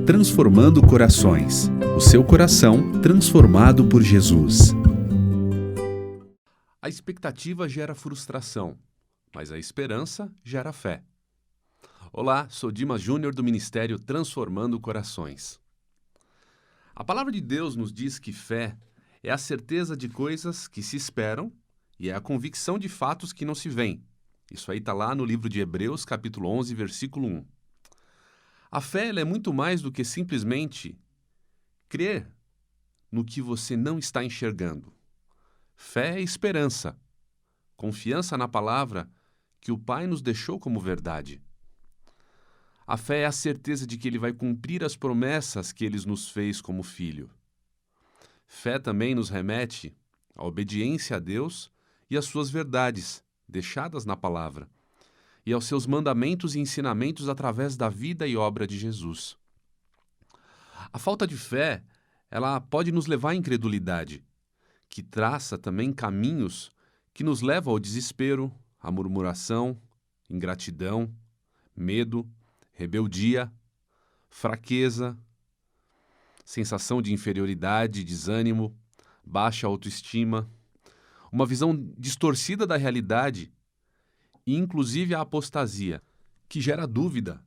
Transformando Corações. O seu coração transformado por Jesus. A expectativa gera frustração, mas a esperança gera fé. Olá, sou Dimas Júnior do Ministério Transformando Corações. A palavra de Deus nos diz que fé é a certeza de coisas que se esperam e é a convicção de fatos que não se veem. Isso aí está lá no livro de Hebreus, capítulo 11, versículo 1. A fé ela é muito mais do que simplesmente crer no que você não está enxergando. Fé é esperança, confiança na palavra que o Pai nos deixou como verdade. A fé é a certeza de que Ele vai cumprir as promessas que Ele nos fez como filho. Fé também nos remete à obediência a Deus e às suas verdades, deixadas na palavra, e aos seus mandamentos e ensinamentos através da vida e obra de Jesus. A falta de fé, ela pode nos levar à incredulidade, que traça também caminhos que nos levam ao desespero, à murmuração, ingratidão, medo, rebeldia, fraqueza, sensação de inferioridade, desânimo, baixa autoestima, uma visão distorcida da realidade e inclusive a apostasia, que gera dúvida,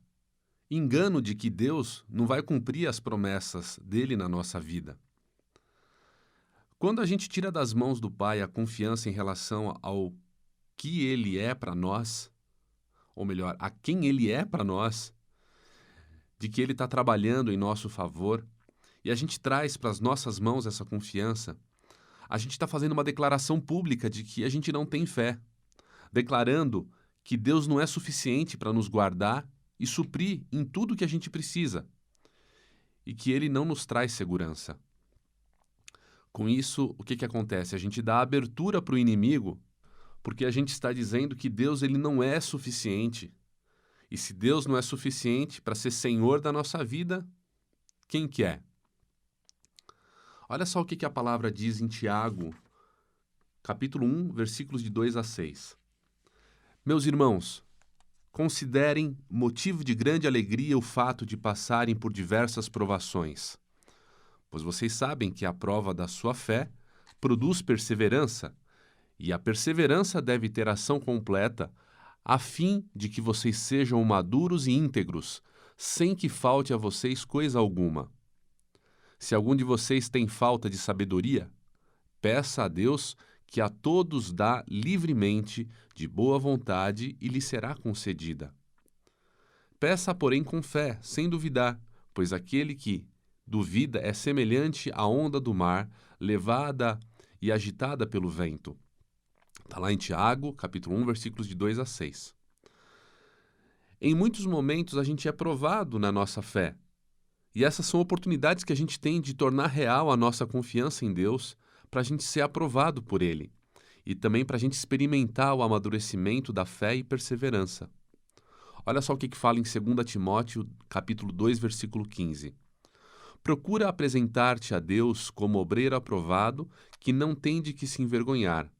engano de que Deus não vai cumprir as promessas dele na nossa vida. Quando a gente tira das mãos do Pai a confiança em relação ao que Ele é para nós, ou melhor, a quem Ele é para nós, de que Ele está trabalhando em nosso favor, e a gente traz para as nossas mãos essa confiança, a gente está fazendo uma declaração pública de que a gente não tem fé, declarando que Deus não é suficiente para nos guardar e suprir em tudo que a gente precisa, e que Ele não nos traz segurança. Com isso, o que acontece? A gente dá abertura para o inimigo, porque a gente está dizendo que Deus ele não é suficiente. E se Deus não é suficiente para ser Senhor da nossa vida, quem que é? Olha só o que a palavra diz em Tiago, capítulo 1, versículos de 2 a 6. Meus irmãos, considerem motivo de grande alegria o fato de passarem por diversas provações, pois vocês sabem que a prova da sua fé produz perseverança, e a perseverança deve ter ação completa, a fim de que vocês sejam maduros e íntegros, sem que falte a vocês coisa alguma. Se algum de vocês tem falta de sabedoria, peça a Deus que a todos dá livremente, de boa vontade, e lhe será concedida. Peça, porém, com fé, sem duvidar, pois aquele que duvida é semelhante à onda do mar, levada e agitada pelo vento. Está lá em Tiago, capítulo 1, versículos de 2 a 6. Em muitos momentos a gente é provado na nossa fé. E essas são oportunidades que a gente tem de tornar real a nossa confiança em Deus, para a gente ser aprovado por Ele. E também para a gente experimentar o amadurecimento da fé e perseverança. Olha só o que fala em 2 Timóteo, capítulo 2, versículo 15. Procura apresentar-te a Deus como obreiro aprovado, que não tem de que se envergonhar,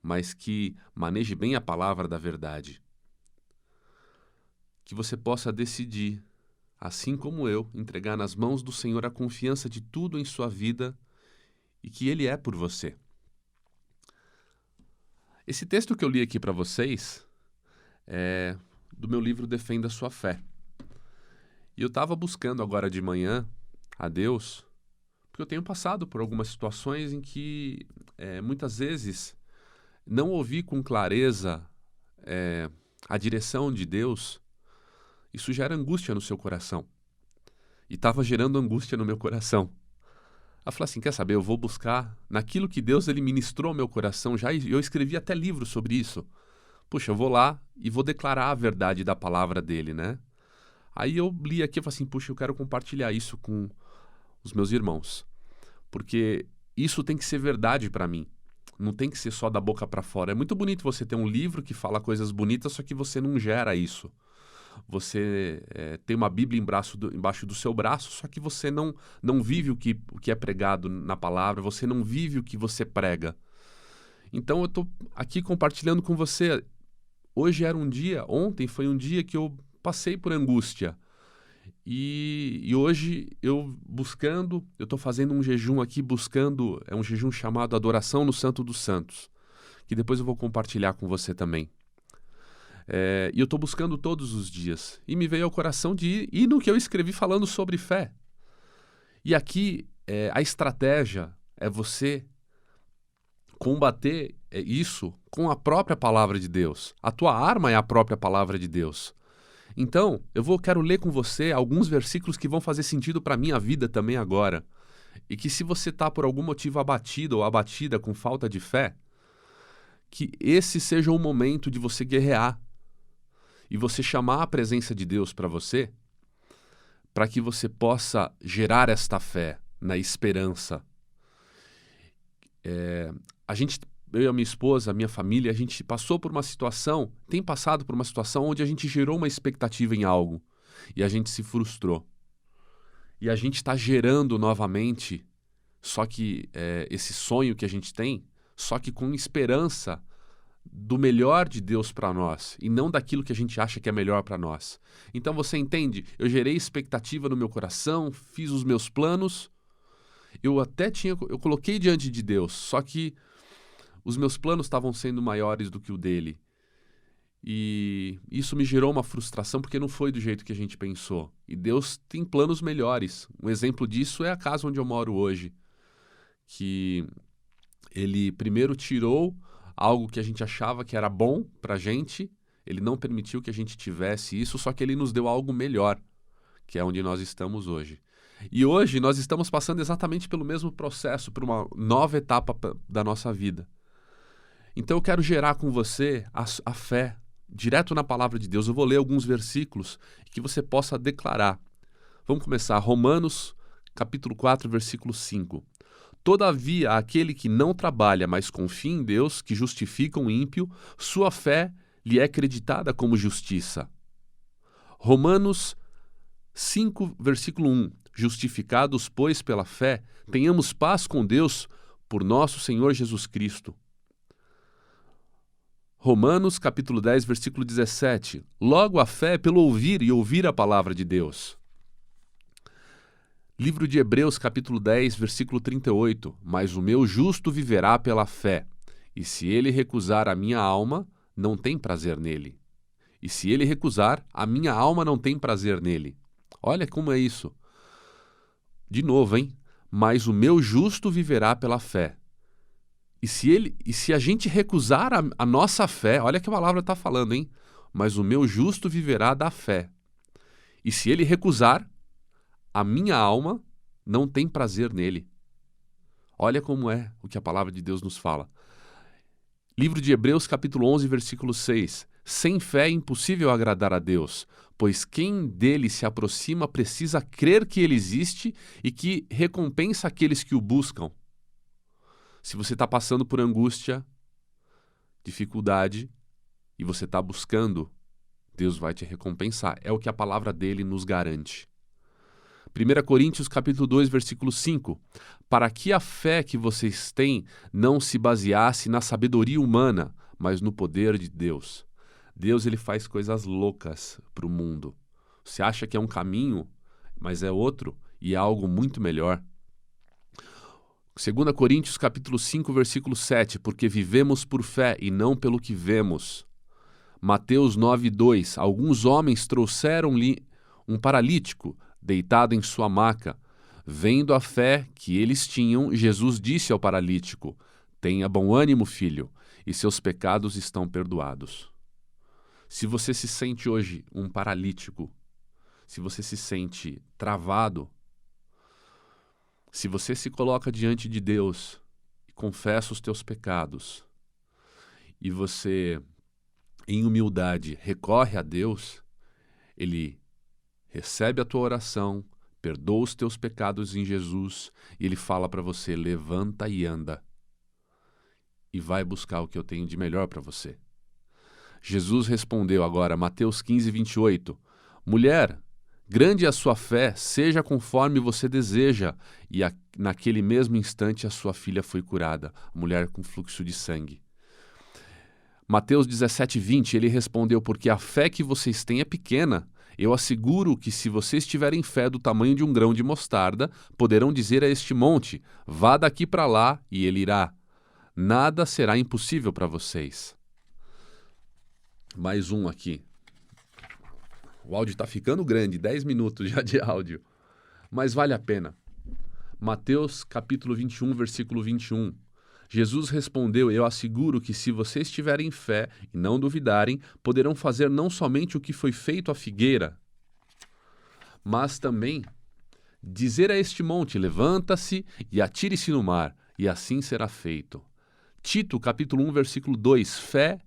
mas que maneje bem a palavra da verdade. Que você possa decidir, assim como eu, entregar nas mãos do Senhor a confiança de tudo em sua vida e que Ele é por você. Esse texto que eu li aqui para vocês é do meu livro Defenda a Sua Fé. E eu estava buscando agora de manhã a Deus, porque eu tenho passado por algumas situações em que muitas vezes não ouvi com clareza a direção de Deus. Isso gera angústia no seu coração. E estava gerando angústia no meu coração. Eu falei assim, quer saber, eu vou buscar naquilo que Deus ele ministrou ao meu coração já, e eu escrevi até livro sobre isso. Puxa, eu vou lá e vou declarar a verdade da palavra dele, né? Aí eu li aqui e falei assim, puxa, eu quero compartilhar isso com os meus irmãos. Porque isso tem que ser verdade para mim. Não tem que ser só da boca para fora. É muito bonito você ter um livro que fala coisas bonitas, só que você não gera isso. Você tem uma Bíblia embaixo do seu braço, só que você não vive o que é pregado na palavra, você não vive o que você prega. Então eu estou aqui compartilhando com você. Ontem foi um dia que eu passei por angústia. E hoje eu estou fazendo um jejum aqui é um jejum chamado Adoração no Santo dos Santos, que depois eu vou compartilhar com você também. E eu estou buscando todos os dias. E me veio ao coração de ir no que eu escrevi falando sobre fé. E aqui a estratégia é você combater isso com a própria palavra de Deus. A tua arma é a própria palavra de Deus. Então, quero ler com você alguns versículos que vão fazer sentido para a minha vida também agora. E que se você está por algum motivo abatido ou abatida com falta de fé, que esse seja o momento de você guerrear e você chamar a presença de Deus para você, para que você possa gerar esta fé na esperança. Eu e a minha esposa, a minha família, a gente tem passado por uma situação onde a gente gerou uma expectativa em algo e a gente se frustrou. E a gente está gerando novamente, só que esse sonho que a gente tem, só que com esperança do melhor de Deus para nós e não daquilo que a gente acha que é melhor para nós. Então você entende? Eu gerei expectativa no meu coração, fiz os meus planos, eu coloquei diante de Deus, só que os meus planos estavam sendo maiores do que o dele. E isso me gerou uma frustração porque não foi do jeito que a gente pensou. E Deus tem planos melhores. Um exemplo disso é a casa onde eu moro hoje, que ele primeiro tirou algo que a gente achava que era bom pra gente, ele não permitiu que a gente tivesse isso, só que ele nos deu algo melhor, que é onde nós estamos hoje. E hoje nós estamos passando exatamente pelo mesmo processo, por uma nova etapa da nossa vida. Então eu quero gerar com você a fé, direto na palavra de Deus. Eu vou ler alguns versículos que você possa declarar. Vamos começar. Romanos, capítulo 4, versículo 5. Todavia, aquele que não trabalha, mas confia em Deus, que justifica o ímpio, sua fé lhe é creditada como justiça. Romanos 5, versículo 1. Justificados, pois, pela fé, tenhamos paz com Deus por nosso Senhor Jesus Cristo. Romanos, capítulo 10, versículo 17. Logo a fé é pelo ouvir e ouvir a palavra de Deus. Livro de Hebreus, capítulo 10, versículo 38. Mas o meu justo viverá pela fé, e se ele recusar a minha alma, não tem prazer nele. E se ele recusar, a minha alma não tem prazer nele. Olha como é isso. De novo, hein? Mas o meu justo viverá pela fé. E se a gente recusar a nossa fé, olha que a palavra está falando, hein? Mas o meu justo viverá da fé. E se ele recusar, a minha alma não tem prazer nele. Olha como é o que a palavra de Deus nos fala. Livro de Hebreus, capítulo 11, versículo 6. Sem fé é impossível agradar a Deus, pois quem dele se aproxima precisa crer que ele existe e que recompensa aqueles que o buscam. Se você está passando por angústia, dificuldade, e você está buscando, Deus vai te recompensar. É o que a palavra dele nos garante. 1 Coríntios capítulo 2, versículo 5. Para que a fé que vocês têm não se baseasse na sabedoria humana, mas no poder de Deus. Deus ele faz coisas loucas para o mundo. Você acha que é um caminho, mas é outro e é algo muito melhor. 2 Coríntios capítulo 5, versículo 7. Porque vivemos por fé e não pelo que vemos. Mateus 9, 2. Alguns homens trouxeram-lhe um paralítico deitado em sua maca. Vendo a fé que eles tinham, Jesus disse ao paralítico: tenha bom ânimo, filho, e seus pecados estão perdoados. Se você se sente hoje um paralítico, se você se sente travado, se você se coloca diante de Deus e confessa os teus pecados, e você, em humildade, recorre a Deus, Ele recebe a tua oração, perdoa os teus pecados em Jesus, e Ele fala para você: levanta e anda, e vai buscar o que eu tenho de melhor para você. Jesus respondeu agora, Mateus 15, 28, mulher, grande é a sua fé, seja conforme você deseja. E naquele mesmo instante a sua filha foi curada, a mulher com fluxo de sangue. Mateus 17, 20, ele respondeu: porque a fé que vocês têm é pequena. Eu asseguro que se vocês tiverem fé do tamanho de um grão de mostarda, poderão dizer a este monte, vá daqui para lá, e ele irá. Nada será impossível para vocês. Mais um aqui. O áudio está ficando grande, 10 minutos já de áudio. Mas vale a pena. Mateus capítulo 21, versículo 21. Jesus respondeu, eu asseguro que se vocês tiverem fé e não duvidarem, poderão fazer não somente o que foi feito à figueira, mas também dizer a este monte, levanta-se e atire-se no mar, e assim será feito. Tito capítulo 1, versículo 2, fé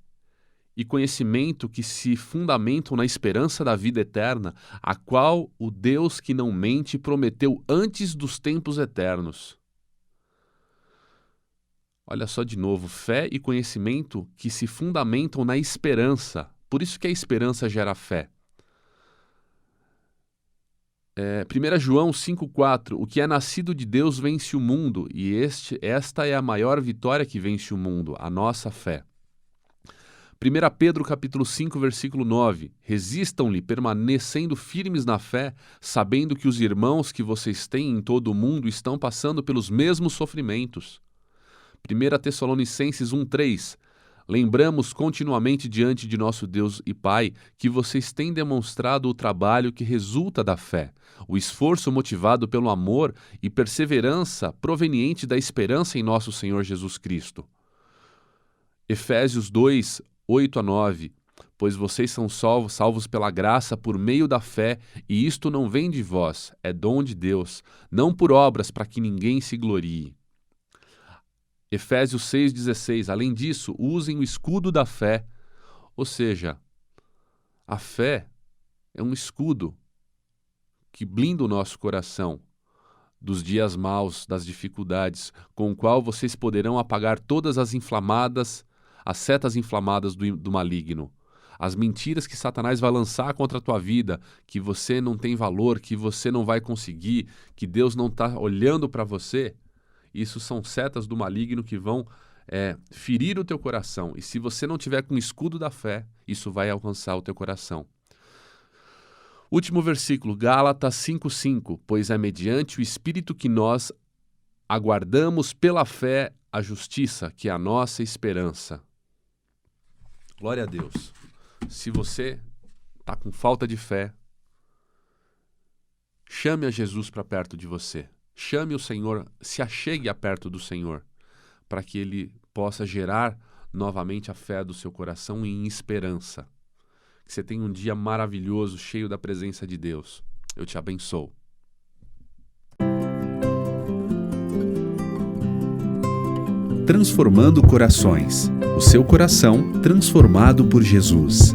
e conhecimento que se fundamentam na esperança da vida eterna, a qual o Deus que não mente prometeu antes dos tempos eternos. Olha só de novo, fé e conhecimento que se fundamentam na esperança. Por isso que a esperança gera fé. 1 João 5,4, o que é nascido de Deus vence o mundo, e esta é a maior vitória que vence o mundo, a nossa fé. 1 Pedro capítulo 5, versículo 9, resistam-lhe, permanecendo firmes na fé, sabendo que os irmãos que vocês têm em todo o mundo estão passando pelos mesmos sofrimentos. 1 Tessalonicenses 1,3, lembramos continuamente diante de nosso Deus e Pai que vocês têm demonstrado o trabalho que resulta da fé, o esforço motivado pelo amor e perseverança proveniente da esperança em nosso Senhor Jesus Cristo. Efésios 2, 8 a 9, pois vocês são salvos pela graça por meio da fé, e isto não vem de vós, é dom de Deus, não por obras para que ninguém se glorie. Efésios 6,16, além disso, usem o escudo da fé, ou seja, a fé é um escudo que blinda o nosso coração dos dias maus, das dificuldades, com o qual vocês poderão apagar todas as setas inflamadas do maligno, as mentiras que Satanás vai lançar contra a tua vida, que você não tem valor, que você não vai conseguir, que Deus não está olhando para você. Isso são setas do maligno que vão ferir o teu coração. E se você não tiver com o escudo da fé, isso vai alcançar o teu coração. Último versículo, Gálatas 5,5. Pois é mediante o Espírito que nós aguardamos pela fé a justiça, que é a nossa esperança. Glória a Deus. Se você está com falta de fé, chame a Jesus para perto de você. Chame o Senhor, se achegue a perto do Senhor, para que Ele possa gerar novamente a fé do seu coração em esperança. Que você tenha um dia maravilhoso, cheio da presença de Deus. Eu te abençoo. Transformando corações. O seu coração transformado por Jesus.